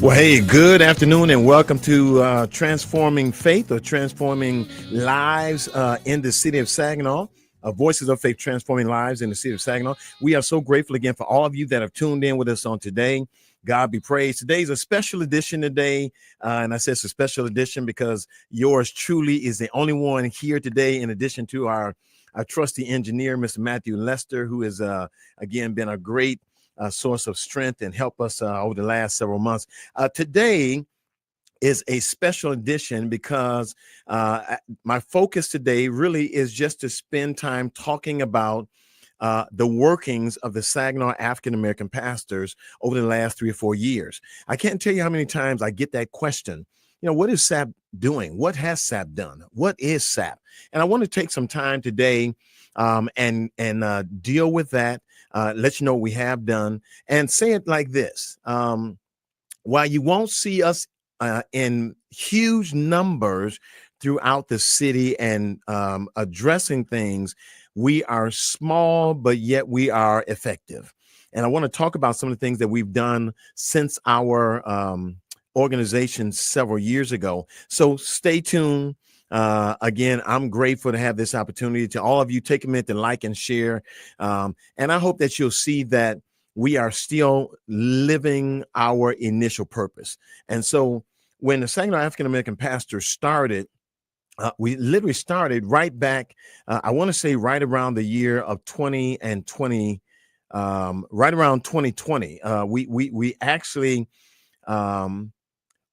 Well, hey, good afternoon and welcome to Transforming Faith or Transforming Lives in the city of Saginaw. Voices of Faith Transforming Lives in the city of Saginaw. We are so grateful again for all of you that have tuned in with us on today. God be praised. Today's a special edition today. And I say it's a special edition because yours truly is the only one here today, in addition to our trusty engineer, Mr. Matthew Lester, who has, again, been a great source of strength and help us over the last several months. Today is a special edition because my focus today really is just to spend time talking about the workings of the Saginaw African-American pastors over the last 3 or 4 years. I can't tell you how many times I get that question. You know, what is SAP doing? What has SAP done? What is SAP? And I want to take some time today and deal with that, let you know what we have done, and say it like this. While you won't see us in huge numbers throughout the city and addressing things, we are small, but yet we are effective. And I want to talk about some of the things that we've done since our organization several years ago. So stay tuned. Again, I'm grateful to have this opportunity. To all of you, take a minute to like and share. And I hope that you'll see that we are still living our initial purpose. And so when the Saginaw African American pastors started, we literally started right back, I want to say right around the year of 20 and 20, right around 2020. We actually,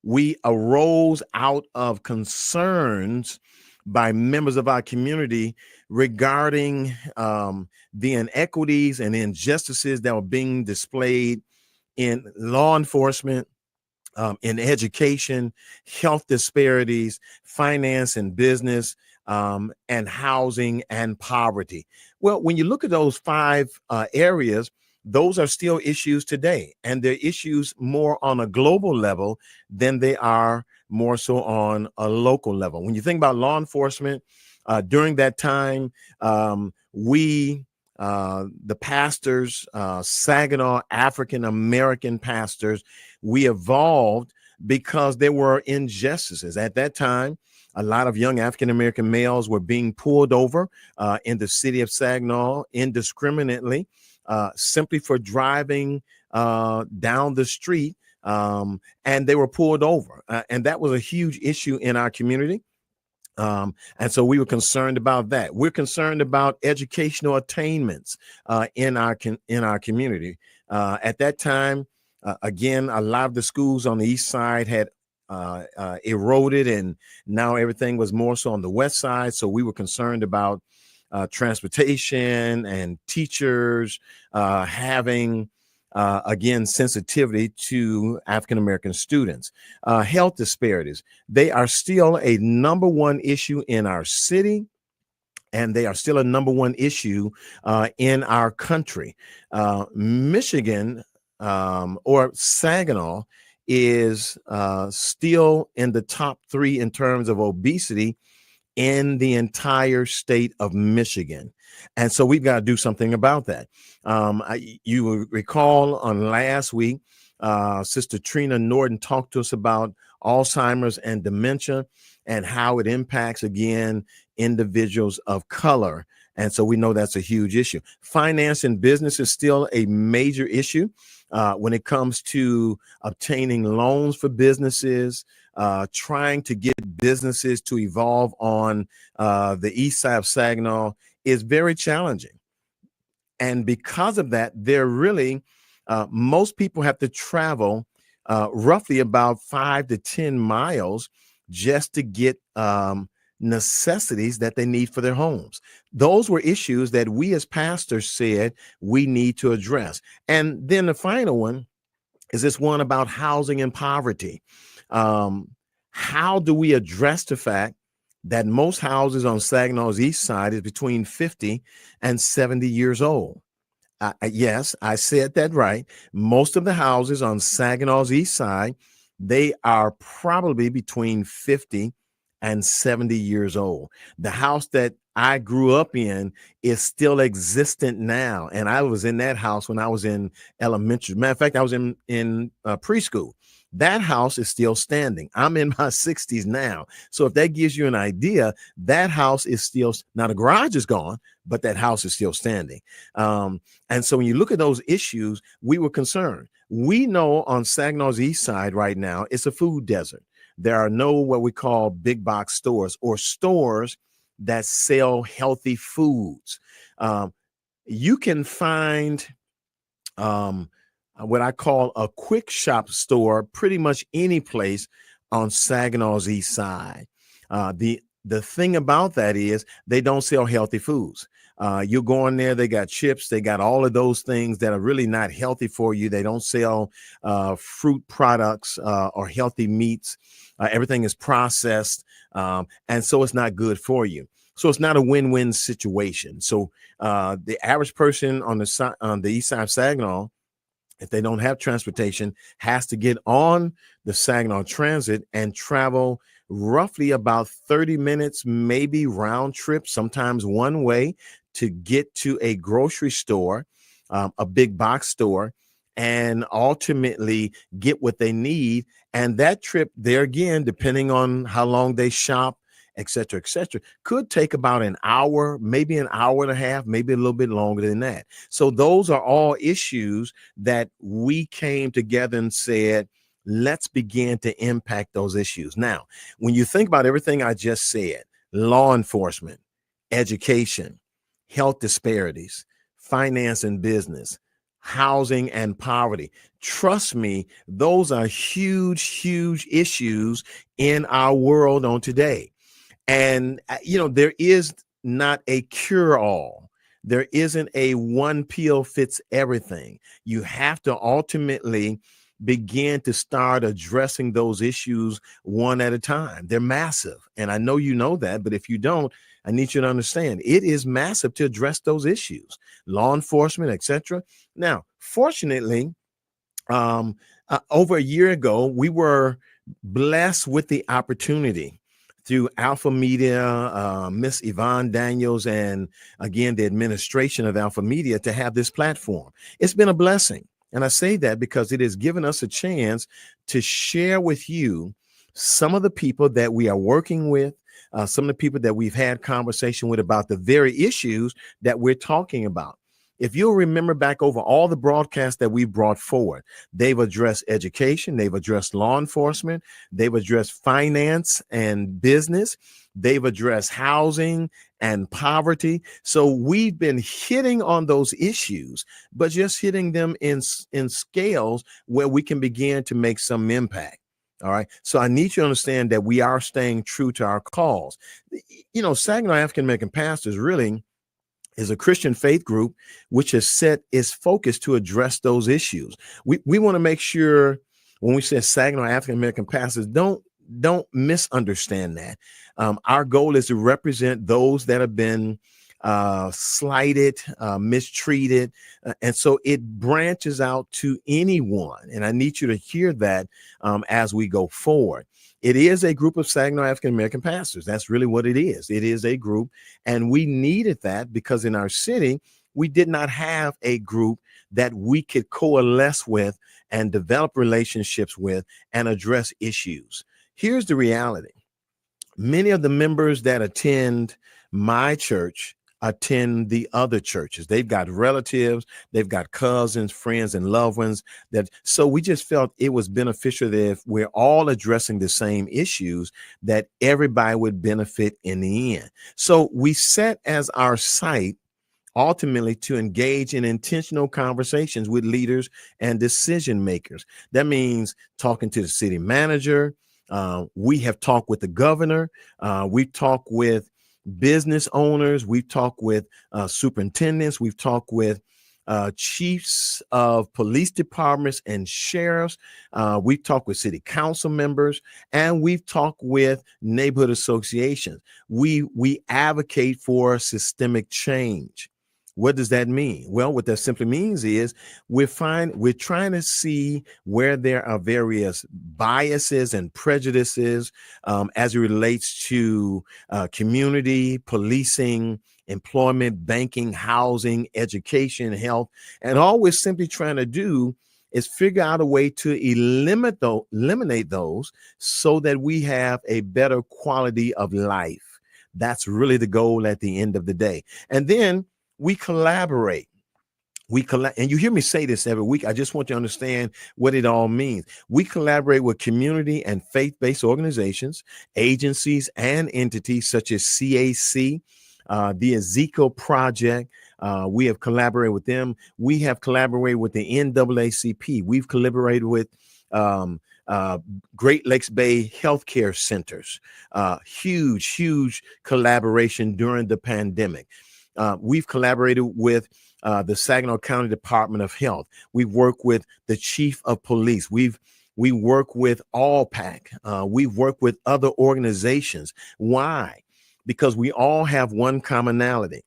we arose out of concerns by members of our community regarding the inequities and injustices that were being displayed in law enforcement, in education, health disparities, finance and business, and housing and poverty. Well, when you look at those 5 areas, those are still issues today, and they're issues more on a global level than they are more so on a local level. When you think about law enforcement, during that time, the pastors, Saginaw African-American pastors, we evolved because there were injustices. At that time, a lot of young African-American males were being pulled over in the city of Saginaw indiscriminately, simply for driving down the street, and they were pulled over. And that was a huge issue in our community. And so we were concerned about that. We're concerned about educational attainments in our community. At that time, again, a lot of the schools on the east side had eroded, and now everything was more so on the west side. So we were concerned about transportation and teachers having again, sensitivity to African-American students. Health disparities, they are still a number one issue in our city, and they are still a number one issue in our country. Michigan or Saginaw is still in the top 3 in terms of obesity in the entire state of Michigan. And so we've got to do something about that. You will recall on last week, Sister Trina Norton talked to us about Alzheimer's and dementia and how it impacts, again, individuals of color. And so we know that's a huge issue. Finance and business is still a major issue when it comes to obtaining loans for businesses, trying to get businesses to evolve on the east side of Saginaw is very challenging. And because of that, they're really, most people have to travel roughly about 5 to 10 miles just to get necessities that they need for their homes. Those were issues that we as pastors said we need to address. And then the final one is this one about housing and poverty. How do we address the fact that most houses on Saginaw's east side is between 50 and 70 years old? Yes, I said that right. Most of the houses on Saginaw's east side, they are probably between 50 and 70 years old. The house that I grew up in is still existent now. And I was in that house when I was in elementary. Matter of fact, I was in preschool. That house is still standing. I'm in my 60s now. So if that gives you an idea, that house is still, now the garage is gone, but that house is still standing. And so when you look at those issues, we were concerned. We know on Saginaw's east side right now, it's a food desert. There are no what we call big box stores or stores that sell healthy foods. You can find what I call a quick shop store pretty much any place on Saginaw's east side. The thing about that is they don't sell healthy foods. You go in there, they got chips, they got all of those things that are really not healthy for you. They don't sell fruit products or healthy meats. Everything is processed, and so it's not good for you. So it's not a win-win situation. So the average person on the east side of Saginaw, if they don't have transportation, has to get on the Saginaw Transit and travel roughly about 30 minutes, maybe round trip, sometimes one way, to get to a grocery store, a big box store, and ultimately get what they need. And that trip there again, depending on how long they shop, et cetera, could take about an hour, maybe an hour and a half, maybe a little bit longer than that. So those are all issues that we came together and said, let's begin to impact those issues. Now, when you think about everything I just said, law enforcement, education, health disparities, finance and business, housing and poverty, trust me, those are huge issues in our world on today. And, there is not a cure-all. There isn't a one pill fits everything. You have to ultimately begin to start addressing those issues one at a time. They're massive. And I know you know that, but if you don't, I need you to understand it is massive to address those issues, law enforcement, etc. Now, fortunately, over a year ago, we were blessed with the opportunity through Alpha Media, Miss Yvonne Daniels, and again, the administration of Alpha Media to have this platform. It's been a blessing. And I say that because it has given us a chance to share with you some of the people that we are working with, some of the people that we've had conversation with about the very issues that we're talking about. If you'll remember back over all the broadcasts that we've brought forward, they've addressed education, they've addressed law enforcement, they've addressed finance and business, they've addressed housing and poverty. So we've been hitting on those issues, but just hitting them in scales where we can begin to make some impact. All right. So I need you to understand that we are staying true to our cause. Saginaw African American Pastors really is a Christian faith group which has set its focus to address those issues. We want to make sure when we say Saginaw African American Pastors, don't misunderstand that. Our goal is to represent those that have been slighted, mistreated. And so it branches out to anyone. And I need you to hear that as we go forward. It is a group of Saginaw African American pastors. That's really what it is. It is a group. And we needed that because in our city, we did not have a group that we could coalesce with and develop relationships with and address issues. Here's the reality. Many of the members that attend my church attend the other churches. They've got relatives, they've got cousins, friends, and loved ones. So we just felt it was beneficial that if we're all addressing the same issues, that everybody would benefit in the end. So we set as our site ultimately to engage in intentional conversations with leaders and decision makers. That means talking to the city manager. We have talked with the governor. We've talked with business owners. We've talked with superintendents. We've talked with chiefs of police departments and sheriffs. We've talked with city council members, and we've talked with neighborhood associations. We advocate for systemic change. What does that mean? Well, what that simply means is we're trying to see where there are various biases and prejudices as it relates to community, policing, employment, banking, housing, education, health. And all we're simply trying to do is figure out a way to eliminate those so that we have a better quality of life. That's really the goal at the end of the day. And then we collaborate. And you hear me say this every week. I just want you to understand what it all means. We collaborate with community and faith-based organizations, agencies, and entities such as CAC, the Ezekiel Project. We have collaborated with them. We have collaborated with the NAACP. We've collaborated with Great Lakes Bay Healthcare Centers. Huge collaboration during the pandemic. We've collaborated with the Saginaw County Department of Health. We work with the Chief of Police. We work with AllPac. We work with other organizations. Why? Because we all have one commonality.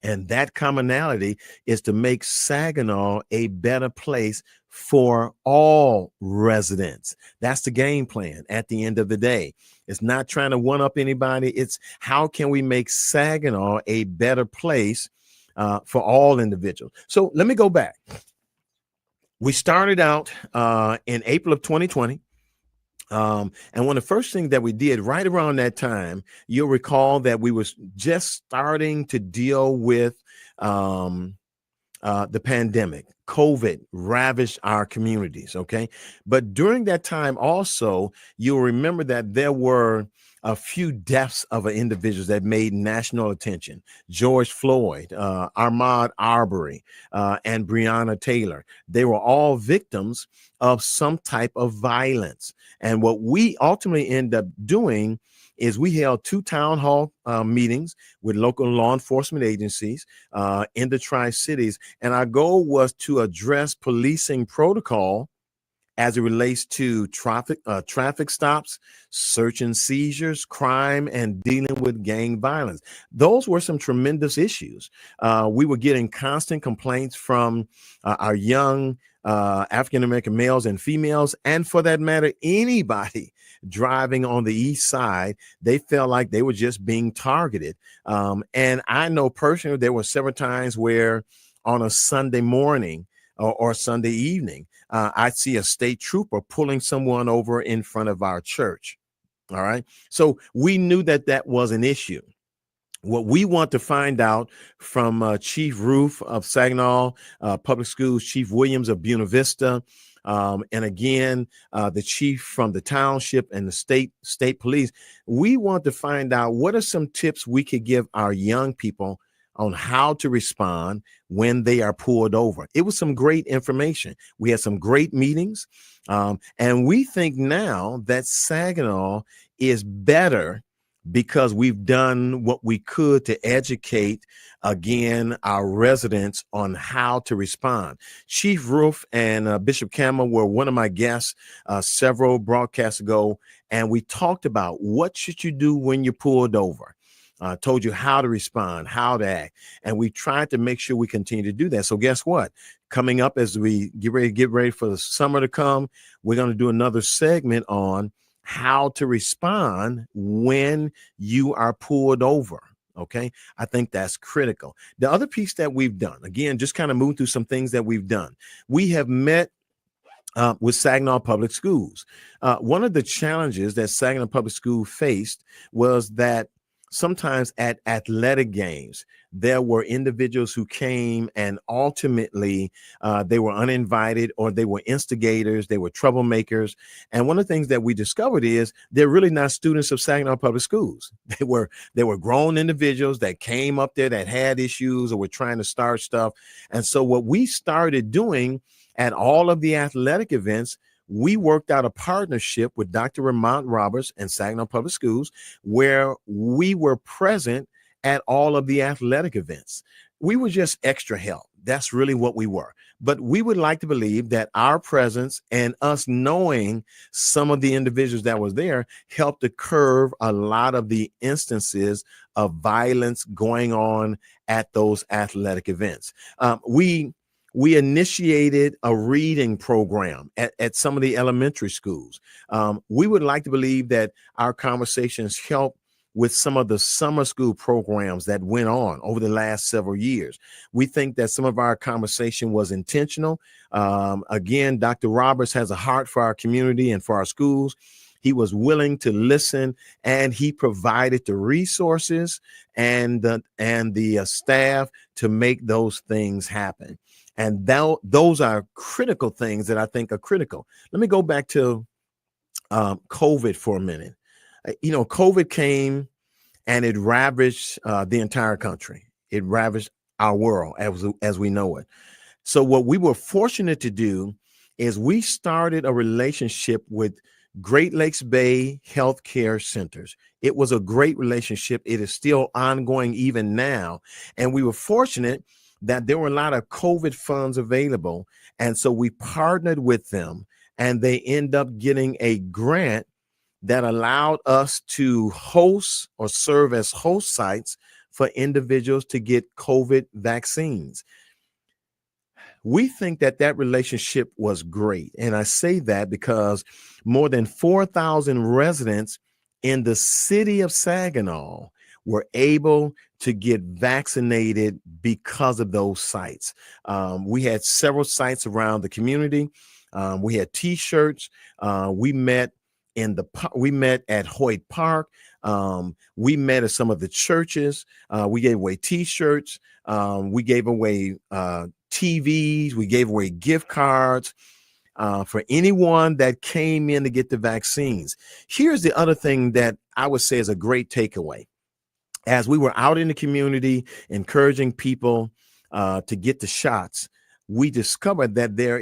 And that commonality is to make Saginaw a better place for all residents. That's the game plan at the end of the day. It's not trying to one up anybody. It's how can we make Saginaw a better place for all individuals. So let me go back. We started out in April of 2020. And one of the first things that we did right around that time, you'll recall that we was just starting to deal with the pandemic. COVID ravaged our communities. Okay. But during that time also, you'll remember that there were a few deaths of individuals that made national attention. George Floyd, Ahmaud Arbery, and Breonna Taylor. They were all victims of some type of violence. And what we ultimately end up doing is we held 2 town hall meetings with local law enforcement agencies in the Tri-Cities. And our goal was to address policing protocol as it relates to traffic stops, search and seizures, crime, and dealing with gang violence. Those were some tremendous issues. We were getting constant complaints from our young African-American males and females, and for that matter, anybody driving on the east side. They felt like they were just being targeted. And I know personally, there were several times where on a Sunday morning or Sunday evening, I'd see a state trooper pulling someone over in front of our church. All right. So we knew that that was an issue. What we want to find out from Chief Roof of Saginaw Public Schools, Chief Williams of Buena Vista, and again, the chief from the township and the state police, we want to find out what are some tips we could give our young people on how to respond when they are pulled over. It was some great information. We had some great meetings. And we think now that Saginaw is better because we've done what we could to educate, again, our residents on how to respond. Chief Roof and Bishop Campbell were one of my guests several broadcasts ago, and we talked about what should you do when you're pulled over. Told you how to respond, how to act, and we tried to make sure we continue to do that. So guess what? Coming up as we get ready for the summer to come, we're going to do another segment on how to respond when you are pulled over. Okay. I think that's critical. The other piece that we've done, again, just kind of moving through some things that we've done. We have met with Saginaw Public Schools. One of the challenges that Saginaw Public School faced was that sometimes at athletic games, there were individuals who came and ultimately they were uninvited, or they were instigators, they were troublemakers. And one of the things that we discovered is they're really not students of Saginaw Public Schools. They were grown individuals that came up there that had issues or were trying to start stuff. And so what we started doing at all of the athletic events, we worked out a partnership with Dr. Ramont Roberts and Saginaw Public Schools, where we were present at all of the athletic events. We were just extra help. That's really what we were. But we would like to believe that our presence and us knowing some of the individuals that was there helped to curb a lot of the instances of violence going on at those athletic events. We initiated a reading program at some of the elementary schools. We would like to believe that our conversations help with some of the summer school programs that went on over the last several years. We think that some of our conversation was intentional. Again, Dr. Roberts has a heart for our community and for our schools. He was willing to listen, and he provided the resources and the staff to make those things happen. And those are critical things that I think are critical. Let me go back to COVID for a minute. COVID came and it ravaged the entire country. It ravaged our world as we know it. So what we were fortunate to do is we started a relationship with Great Lakes Bay Healthcare Centers. It was a great relationship. It is still ongoing even now. And we were fortunate that there were a lot of COVID funds available. And so we partnered with them, and they end up getting a grant that allowed us to host or serve as host sites for individuals to get COVID vaccines. We think that relationship was great. And I say that because more than 4,000 residents in the city of Saginaw were able to get vaccinated because of those sites. We had several sites around the community. We had T-shirts. We met at Hoyt Park. We met at some of the churches. We gave away T-shirts. We gave away TVs. We gave away gift cards for anyone that came in to get the vaccines. Here's the other thing that I would say is a great takeaway. As we were out in the community encouraging people to get the shots, we discovered that there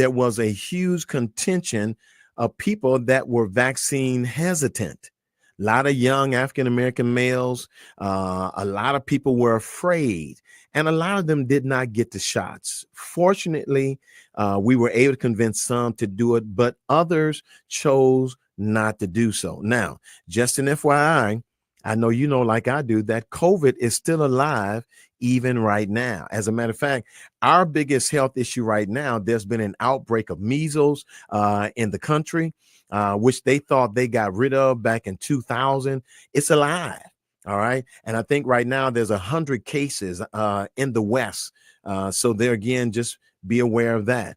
was a huge contingent of people that were vaccine hesitant. A lot of young African-American males, a lot of people were afraid, and a lot of them did not get the shots. Fortunately, we were able to convince some to do it, but others chose not to do so. Now, just an FYI, I know you know, like I do, that COVID is still alive even right now. As a matter of fact, our biggest health issue right now, there's been an outbreak of measles in the country, which they thought they got rid of back in 2000. It's alive. All right. And I think right now there's 100 cases in the West. So there again, just be aware of that.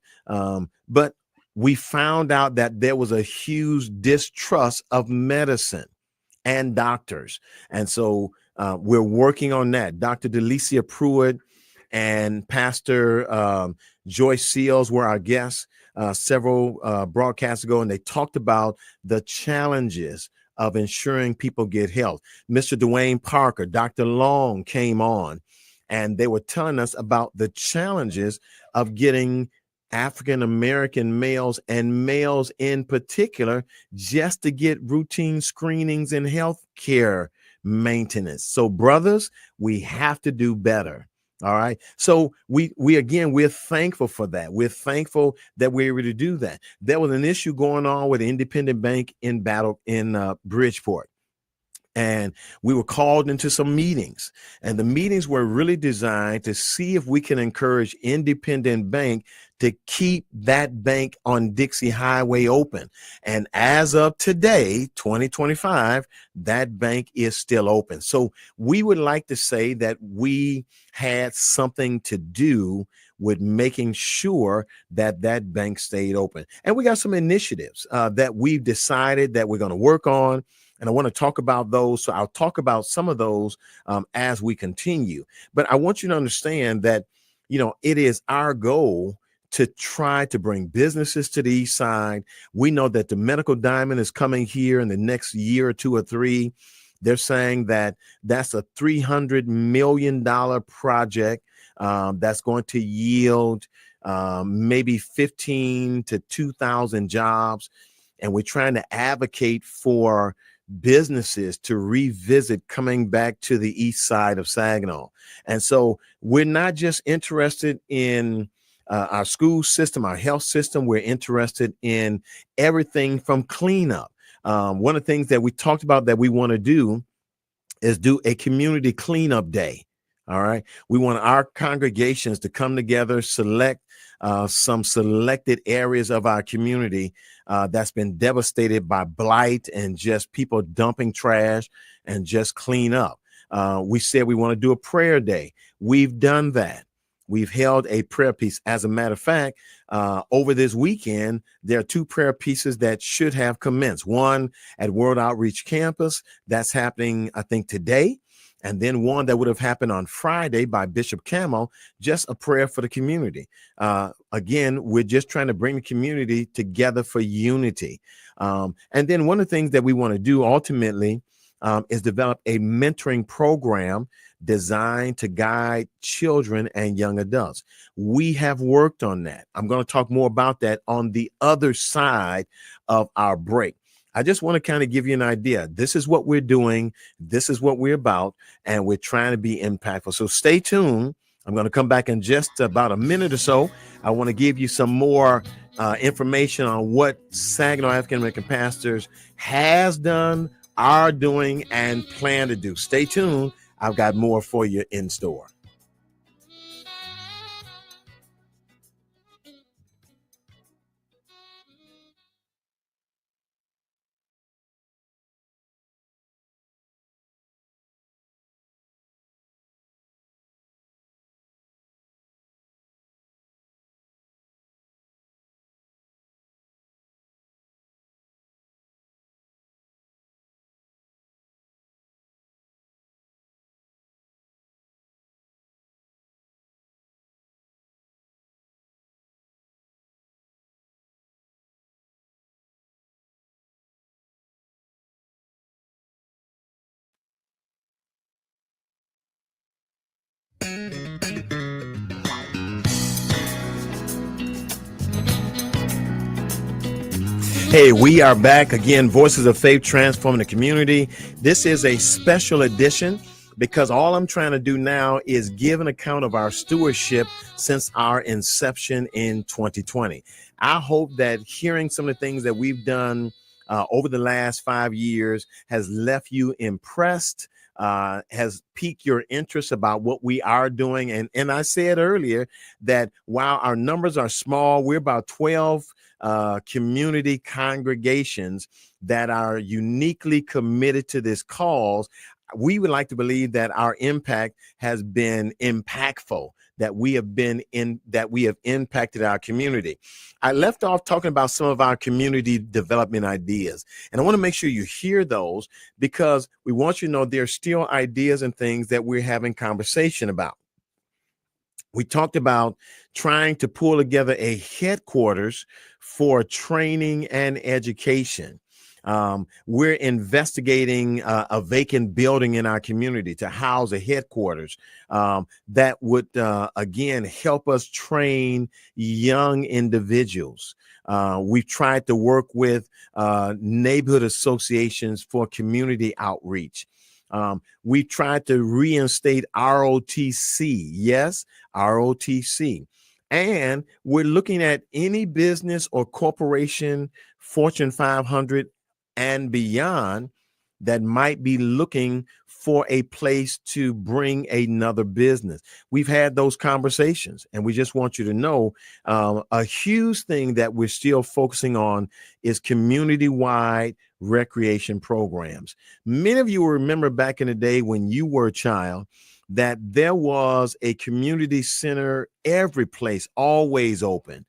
But we found out that there was a huge distrust of medicine and doctors. And so we're working on that. Dr. Delicia Pruitt and Pastor Joyce Seals were our guests several broadcasts ago, and they talked about the challenges of ensuring people get health. Mr. Dwayne Parker, Dr. Long came on, and they were telling us about the challenges of getting African-American males and males in particular just to get routine screenings and health care maintenance. So brothers, we have to do better. All right. So we're thankful for that. We're thankful that we're able to do that. There was an issue going on with an independent bank in Bridgeport. And we were called into some meetings, and the meetings were really designed to see if we can encourage Independent Bank to keep that bank on Dixie Highway open. And as of today, 2025, that bank is still open. So we would like to say that we had something to do with making sure that that bank stayed open. And we got some initiatives that we've decided that we're going to work on. And I want to talk about those. So I'll talk about some of those as we continue. But I want you to understand that, it is our goal to try to bring businesses to the East Side. We know that the Medical Diamond is coming here in the next year or two or three. They're saying that that's a $300 million project that's going to yield maybe 15 to 2,000 jobs. And we're trying to advocate for businesses to revisit coming back to the east side of Saginaw. And so we're not just interested in our school system, our health system. We're interested in everything from cleanup. One of the things that we talked about that we want to do is do a community cleanup day. All right. We want our congregations to come together, select some selected areas of our community that's been devastated by blight and just people dumping trash and just clean up. We said we want to do a prayer day. We've done that. We've held a prayer piece. As a matter of fact, over this weekend, there are two prayer pieces that should have commenced. One at World Outreach Campus, that's happening, I think, today. And then one that would have happened on Friday by Bishop Camo, just a prayer for the community. Again, we're just trying to bring the community together for unity. And then one of the things that we want to do ultimately is develop a mentoring program designed to guide children and young adults. We have worked on that. I'm going to talk more about that on the other side of our break. I just want to kind of give you an idea. This is what we're doing. This is what we're about, and we're trying to be impactful. So stay tuned. I'm going to come back in just about a minute or so. I want to give you some more information on what Saginaw African American Pastors has done, are doing, and plan to do. Stay tuned. I've got more for you in store. Hey, we are back again. Voices of Faith transforming the community. This is a special edition because all I'm trying to do now is give an account of our stewardship since our inception in 2020. I hope that hearing some of the things that we've done over the last 5 years has left you impressed, has piqued your interest about what we are doing. And I said earlier that while our numbers are small, we're about 12 community congregations that are uniquely committed to this cause. We would like to believe that our impact has been impactful, that we have impacted our community. I left off talking about some of our community development ideas, and I want to make sure you hear those because we want you to know there's still ideas and things that we're having conversation about. We talked about trying to pull together a headquarters for training and education. We're investigating a vacant building in our community to house a headquarters that would, again, help us train young individuals. We've tried to work with neighborhood associations for community outreach. We tried to reinstate ROTC. Yes, ROTC. And we're looking at any business or corporation, Fortune 500 and beyond, that might be looking for a place to bring another business. We've had those conversations, and we just want you to know a huge thing that we're still focusing on is community-wide recreation programs. Many of you will remember back in the day when you were a child that there was a community center every place, always open.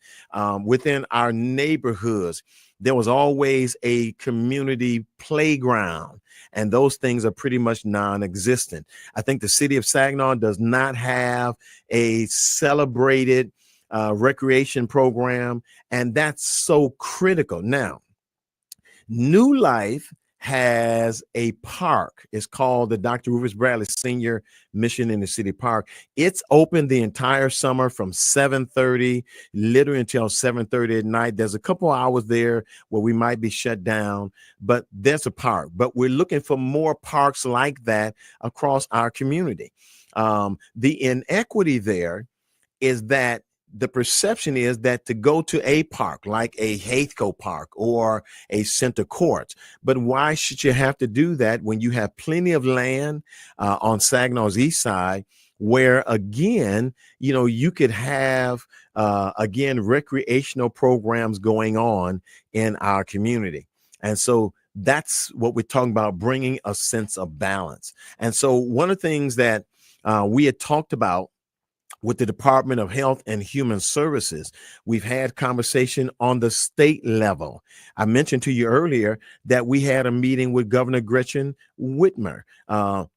Within our neighborhoods, there was always a community playground, and those things are pretty much non-existent. I think the city of Saginaw does not have a celebrated recreation program, and that's so critical. Now, New Life has a park. It's called the Dr. Rufus Bradley Senior Mission in the City Park. It's open the entire summer from 7:30 literally until 7:30 at night. There's a couple hours there where we might be shut down, but there's a park. But we're looking for more parks like that across our community. The inequity there is that the perception is that to go to a park like a Hathco Park or a Center Court, but why should you have to do that when you have plenty of land on Saginaw's east side where, again, you could have, again, recreational programs going on in our community. And so that's what we're talking about, bringing a sense of balance. And so one of the things that we had talked about with the Department of Health and Human Services, we've had conversation on the state level. I mentioned to you earlier that we had a meeting with Governor Gretchen Whitmer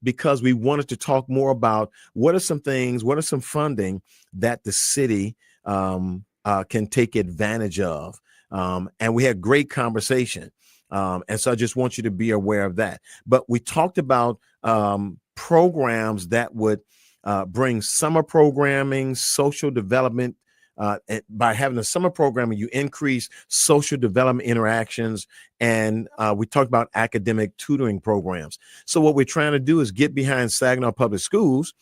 because we wanted to talk more about what are some funding that the city can take advantage of. And we had great conversation. And so I just want you to be aware of that. But we talked about programs that would bring summer programming, social development. By having a summer programming, you increase social development interactions. And we talked about academic tutoring programs. So what we're trying to do is get behind Saginaw Public Schools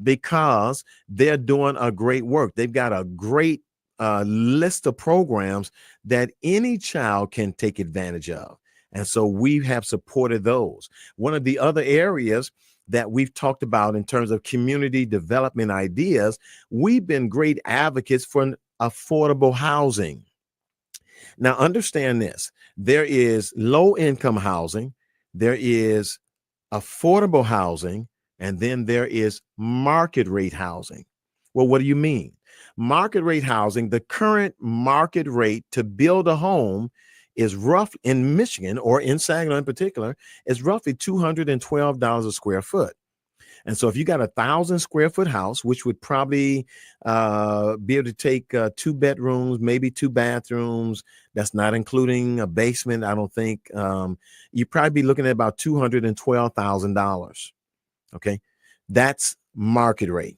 because they're doing a great work. They've got a great list of programs that any child can take advantage of. And so we have supported those. One of the other areas that we've talked about in terms of community development ideas, we've been great advocates for affordable housing. Now, understand this. There is low-income housing, there is affordable housing, and then there is market rate housing. Well, what do you mean? Market rate housing, the current market rate to build a home is rough in Michigan, or in Saginaw in particular, is roughly $212 a square foot. And so if you got 1,000 square foot house, which would probably be able to take 2 bedrooms, maybe 2 bathrooms, that's not including a basement, I don't think, you'd probably be looking at about $212,000. Okay, that's market rate.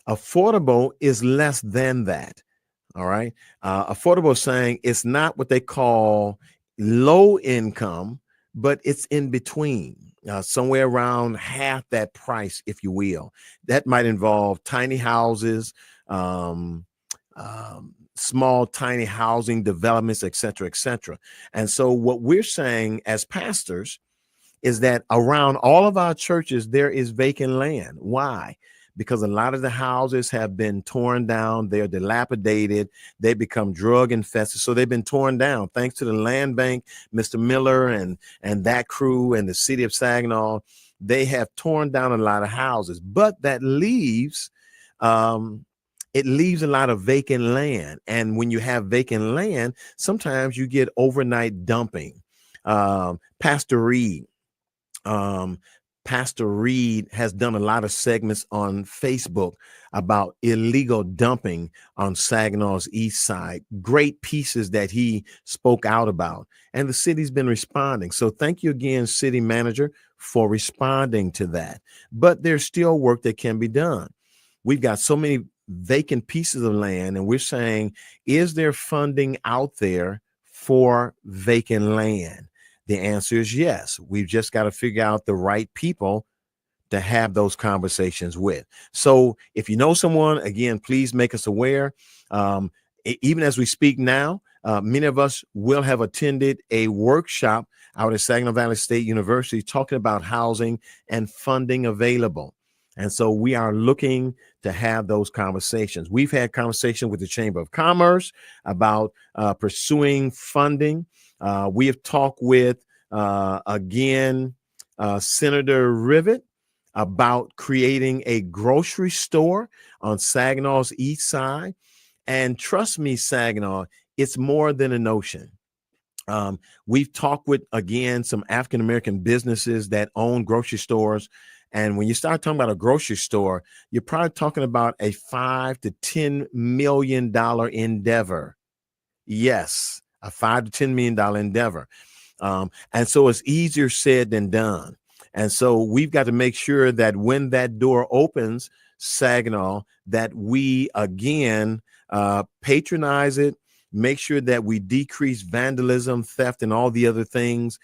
Affordable is less than that. All right. Affordable is saying it's not what they call low income, but it's in between, somewhere around half that price, if you will. That might involve tiny houses, small, tiny housing developments, et cetera, et cetera. And so what we're saying as pastors is that around all of our churches, there is vacant land. Why? Because a lot of the houses have been torn down. They're dilapidated. They become drug infested. So they've been torn down. Thanks to the land bank, Mr. Miller and that crew and the city of Saginaw, they have torn down a lot of houses. But that leaves, it leaves a lot of vacant land. And when you have vacant land, sometimes you get overnight dumping. Pastor Reed has done a lot of segments on Facebook about illegal dumping on Saginaw's east side. Great pieces that he spoke out about. And the city's been responding. So thank you again, city manager, for responding to that. But there's still work that can be done. We've got so many vacant pieces of land, and we're saying, is there funding out there for vacant land? The answer is yes. We've just got to figure out the right people to have those conversations with. So if you know someone, again, please make us aware. Even as we speak now, many of us will have attended a workshop out at Saginaw Valley State University talking about housing and funding available. And so we are looking to have those conversations. We've had conversations with the Chamber of Commerce about pursuing funding. We have talked with, Senator Rivet about creating a grocery store on Saginaw's east side. And trust me, Saginaw, it's more than a notion. We've talked with, again, some African-American businesses that own grocery stores. And when you start talking about a grocery store, you're probably talking about a $5 to $10 million endeavor. Yes, a $5 to $10 million endeavor. And so it's easier said than done. And so we've got to make sure that when that door opens, Saginaw, that we again patronize it, make sure that we decrease vandalism, theft, and all the other things,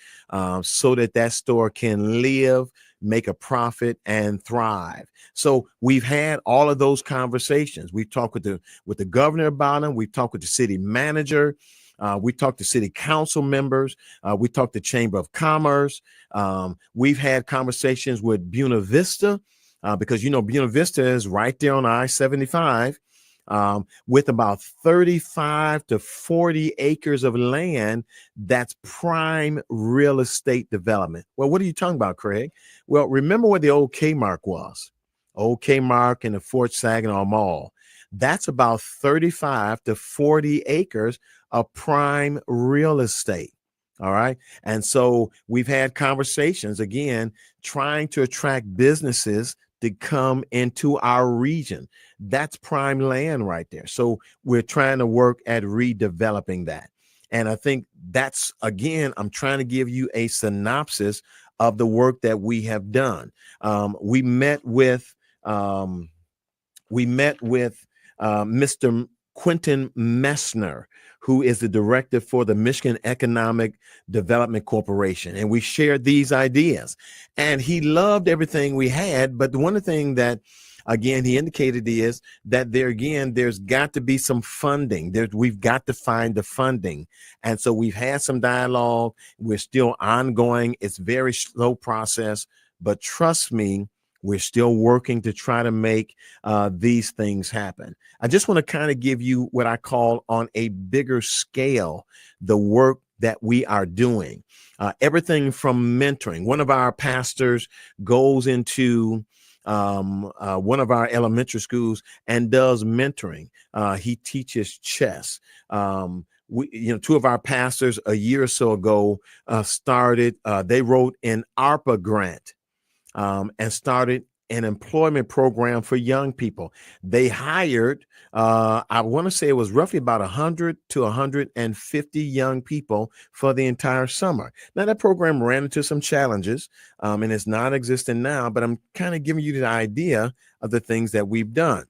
so that that store can live, make a profit, and thrive. So we've had all of those conversations. We've talked with the governor about them. We've talked with the city manager. We talked to city council members. We talked to Chamber of Commerce. We've had conversations with Buena Vista, because, you know, Buena Vista is right there on I-75, with about 35 to 40 acres of land that's prime real estate development. Well, what are you talking about, Craig? Well, remember where the old Kmart was? Old Kmart in the Fort Saginaw Mall. That's about 35 to 40 acres of prime real estate. All right. And so we've had conversations, again, trying to attract businesses to come into our region. That's prime land right there. So we're trying to work at redeveloping that. And I think that's, again, I'm trying to give you a synopsis of the work that we have done. We met with Mr. Quentin Messner, who is the director for the Michigan Economic Development Corporation. And we shared these ideas. And he loved everything we had. But one of the things that, again, he indicated is that there's got to be some funding. We've got to find the funding. And so we've had some dialogue. We're still ongoing. It's a very slow process. But trust me, we're still working to try to make these things happen. I just want to kind of give you what I call, on a bigger scale, the work that we are doing. Everything from mentoring. One of our pastors goes into one of our elementary schools and does mentoring. He teaches chess. Two of our pastors a year or so ago they wrote an ARPA grant, and started an employment program for young people. They hired, I want to say it was roughly about 100 to 150 young people for the entire summer. Now, that program ran into some challenges, and it's non-existent now, but I'm kind of giving you the idea of the things that we've done.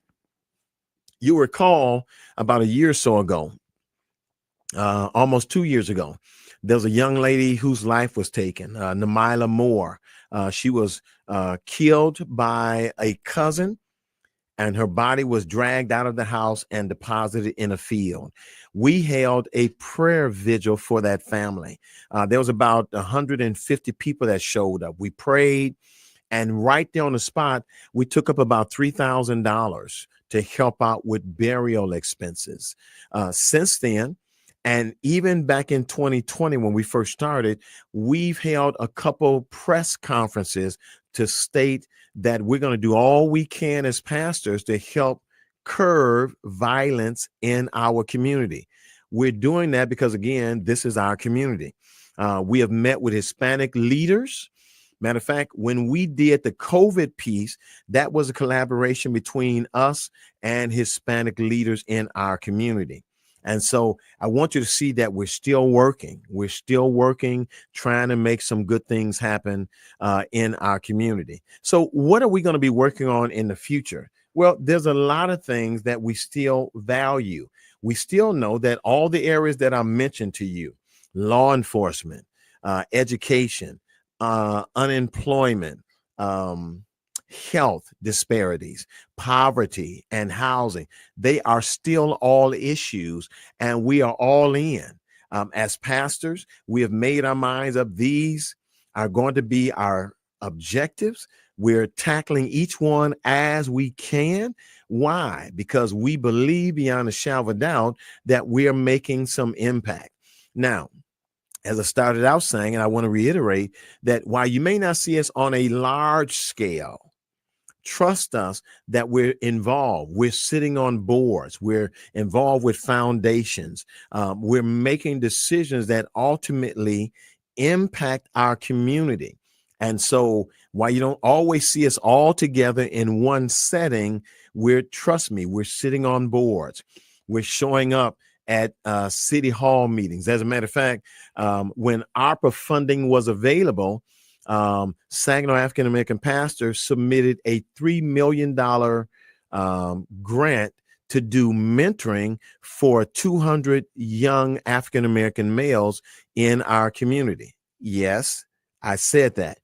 You recall about a year or so ago, almost 2 years ago, there was a young lady whose life was taken, Namila Moore. She was killed by a cousin, and her body was dragged out of the house and deposited in a field. We held a prayer vigil for that family. There was about 150 people that showed up. We prayed, and right there on the spot, we took up about $3,000 to help out with burial expenses. Since then, and even back in 2020, when we first started, we've held a couple press conferences to state that we're going to do all we can as pastors to help curb violence in our community. We're doing that because, again, this is our community. We have met with Hispanic leaders. Matter of fact, when we did the COVID piece, that was a collaboration between us and Hispanic leaders in our community. And so I want you to see that we're still working. We're still working, trying to make some good things happen in our community. So what are we going to be working on in the future? Well, there's a lot of things that we still value. We still know that all the areas that I mentioned to you, law enforcement, education, unemployment, health disparities, poverty, and housing, they are still all issues, and we are all in. As pastors, we have made our minds up. These are going to be our objectives. We're tackling each one as we can. Why? Because we believe beyond a shadow of a doubt that we are making some impact. Now, as I started out saying, and I want to reiterate, that while you may not see us on a large scale, trust us that we're involved. We're sitting on boards. We're involved with foundations. We're making decisions that ultimately impact our community. And so while you don't always see us all together in one setting, trust me, we're sitting on boards. We're showing up at city hall meetings. As a matter of fact, when ARPA funding was available, Saginaw African American pastors submitted a $3 million grant to do mentoring for 200 young African American males in our community. Yes, I said that.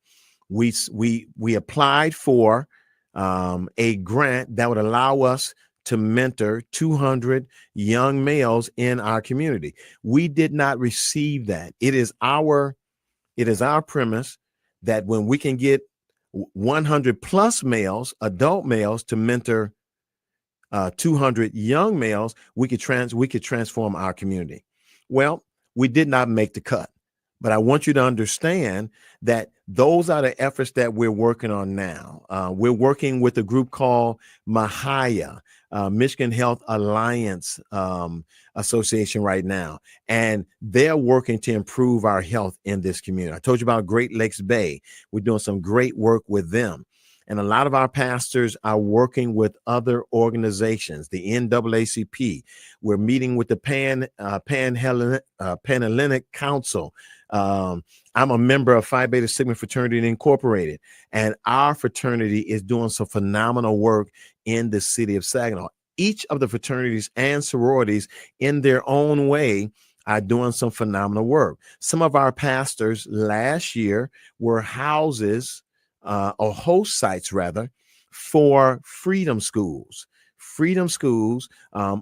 We applied for a grant that would allow us to mentor 200 young males in our community. We did not receive that. It is our premise that when we can get 100 plus males, adult males, to mentor 200 young males, we could transform our community. Well, we did not make the cut, but I want you to understand that those are the efforts that we're working on now. We're working with a group called Mahia, Michigan Health Alliance Association right now, and they're working to improve our health in this community. I told you about Great Lakes Bay. We're doing some great work with them. And a lot of our pastors are working with other organizations, the NAACP. We're meeting with the Panhellenic Council. I'm a member of Phi Beta Sigma Fraternity Incorporated, and our fraternity is doing some phenomenal work in the city of Saginaw. Each of the fraternities and sororities in their own way are doing some phenomenal work. Some of our pastors last year were or host sites rather, for Freedom Schools. Freedom Schools,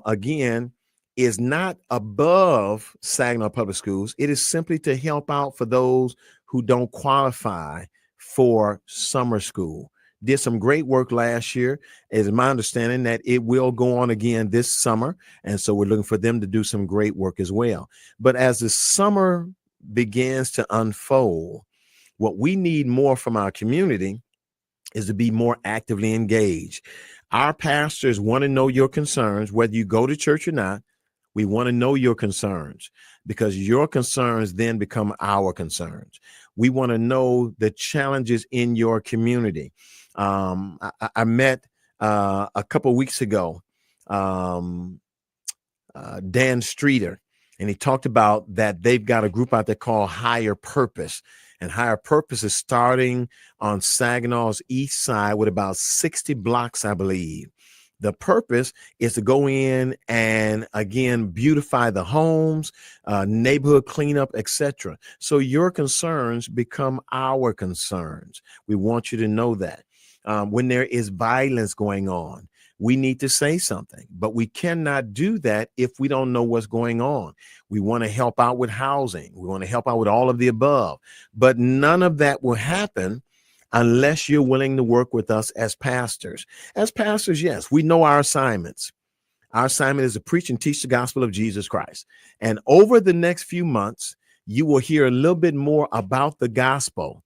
again, is not above Saginaw Public Schools. It is simply to help out for those who don't qualify for summer school. Did some great work last year. It is my understanding that it will go on again this summer. And so we're looking for them to do some great work as well. But as the summer begins to unfold, what we need more from our community is to be more actively engaged. Our pastors want to know your concerns, whether you go to church or not. We want to know your concerns, because your concerns then become our concerns. We want to know the challenges in your community. I met a couple of weeks ago, Dan Streeter, and he talked about that they've got a group out there called Higher Purpose. And Higher Purpose is starting on Saginaw's east side with about 60 blocks, I believe. The purpose is to go in and, again, beautify the homes, neighborhood cleanup, etc. So your concerns become our concerns. We want you to know that. When there is violence going on, we need to say something, but we cannot do that if we don't know what's going on. We want to help out with housing. We want to help out with all of the above, but none of that will happen unless you're willing to work with us as pastors. As pastors, yes, we know our assignments. Our assignment is to preach and teach the gospel of Jesus Christ. And over the next few months, you will hear a little bit more about the gospel.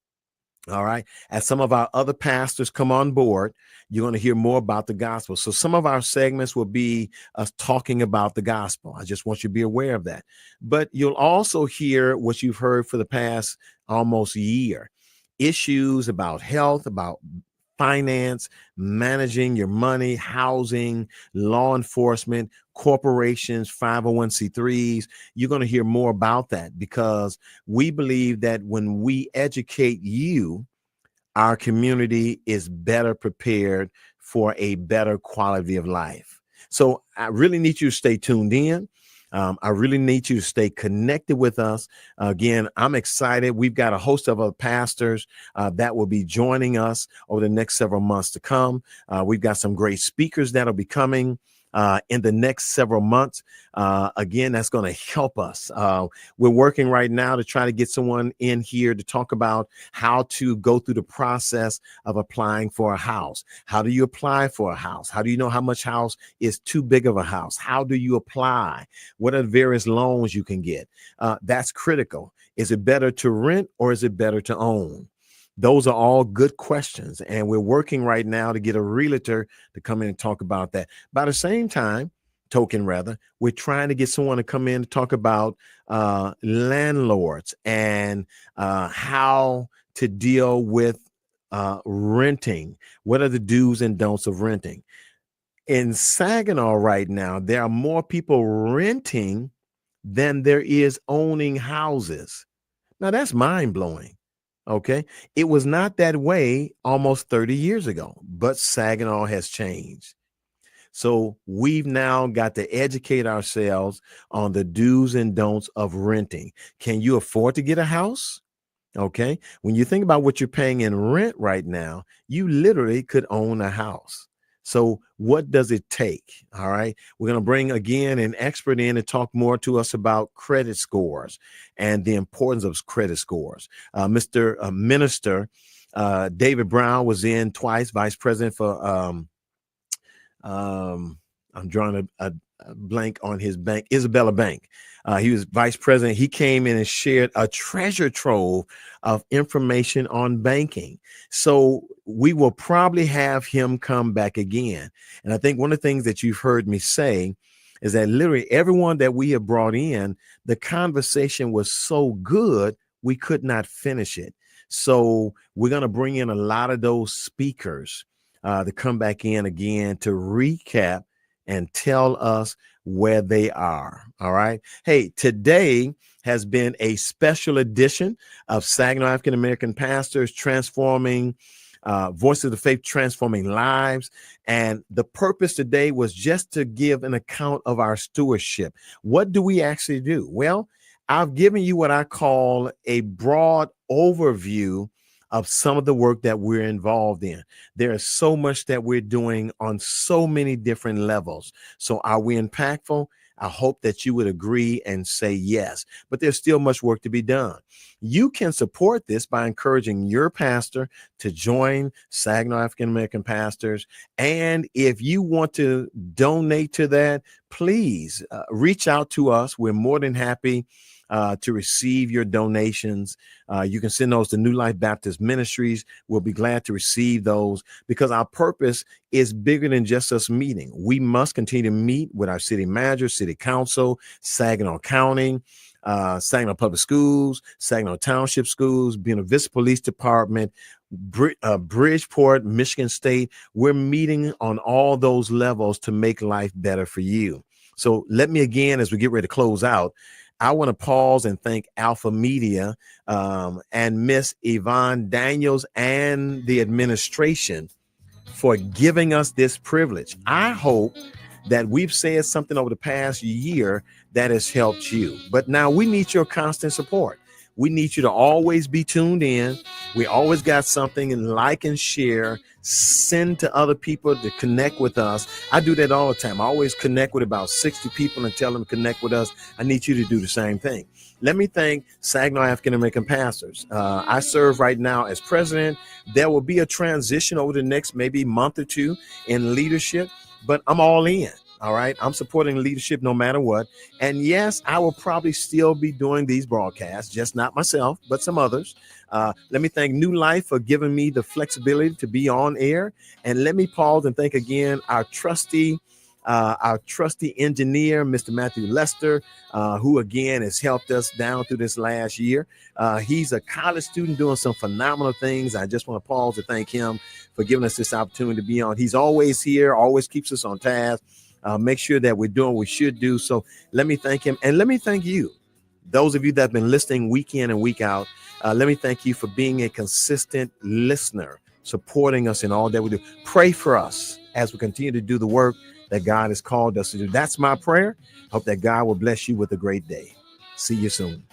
All right. As some of our other pastors come on board, you're going to hear more about the gospel. So some of our segments will be us talking about the gospel. I just want you to be aware of that. But you'll also hear what you've heard for the past almost year. Issues about health, about finance, managing your money, housing, law enforcement, corporations, 501c3s. You're going to hear more about that, because we believe that when we educate you, our community is better prepared for a better quality of life. So I really need you to stay tuned in. I really need you to stay connected with us. Again, I'm excited. We've got a host of other pastors that will be joining us over the next several months to come. We've got some great speakers that'll be coming in the next several months. Again, that's going to help us. We're working right now to try to get someone in here to talk about how to go through the process of applying for a house. How do you apply for a house? How do you know how much house is too big of a house? How do you apply? What are the various loans you can get? That's critical. Is it better to rent or is it better to own? Those are all good questions, and we're working right now to get a realtor to come in and talk about that. By the same token, we're trying to get someone to come in to talk about landlords and how to deal with renting. What are the do's and don'ts of renting? In Saginaw right now, there are more people renting than there is owning houses. Now that's mind blowing. Okay. It was not that way almost 30 years ago, but Saginaw has changed. So we've now got to educate ourselves on the do's and don'ts of renting. Can you afford to get a house? Okay. When you think about what you're paying in rent right now, you literally could own a house. So what does it take? All right. We're going to bring again an expert in to talk more to us about credit scores and the importance of credit scores. Mr. Minister David Brown was in twice, vice president for I'm drawing a blank on his bank, Isabella Bank. He was vice president. He came in and shared a treasure trove of information on banking. So we will probably have him come back again. And I think one of the things that you've heard me say is that literally everyone that we have brought in, the conversation was so good, we could not finish it. So we're going to bring in a lot of those speakers to come back in again to recap and tell us where they are. All right. Hey, today has been a special edition of Saginaw African American Pastors Transforming Voices of the Faith, Transforming Lives. And the purpose today was just to give an account of our stewardship. What do we actually do? Well, I've given you what I call a broad overview of some of the work that we're involved in. There is so much that we're doing on so many different levels. So are we impactful? I hope that you would agree and say yes, but there's still much work to be done. You can support this by encouraging your pastor to join Saginaw African American Pastors. And if you want to donate to that, please reach out to us. We're more than happy to receive your donations. You can send those to New Life Baptist Ministries. We'll be glad to receive those because our purpose is bigger than just us meeting. We must continue to meet with our city manager, city council, Saginaw County, Saginaw Public Schools, Saginaw Township Schools, Buena Vista Police Department, Bridgeport, Michigan State. We're meeting on all those levels to make life better for you. So let me again, as we get ready to close out, I want to pause and thank Alpha Media and Miss Yvonne Daniels and the administration for giving us this privilege. I hope that we've said something over the past year that has helped you. But now we need your constant support. We need you to always be tuned in. We always got something, and like and share, send to other people to connect with us. I do that all the time. I always connect with about 60 people and tell them to connect with us. I need you to do the same thing. Let me thank Saginaw African American Pastors. I serve right now as president. There will be a transition over the next maybe month or two in leadership, but I'm all in. All right. I'm supporting leadership no matter what. And yes, I will probably still be doing these broadcasts, just not myself, but some others. Let me thank New Life for giving me the flexibility to be on air. And let me pause and thank again our trusty engineer, Mr. Matthew Lester, who again has helped us down through this last year. He's a college student doing some phenomenal things. I just want to pause to thank him for giving us this opportunity to be on. He's always here, always keeps us on task. Make sure that we're doing what we should do. So let me thank him. And let me thank you, those of you that have been listening week in and week out. Let me thank you for being a consistent listener, supporting us in all that we do. Pray for us as we continue to do the work that God has called us to do. That's my prayer. Hope that God will bless you with a great day. See you soon.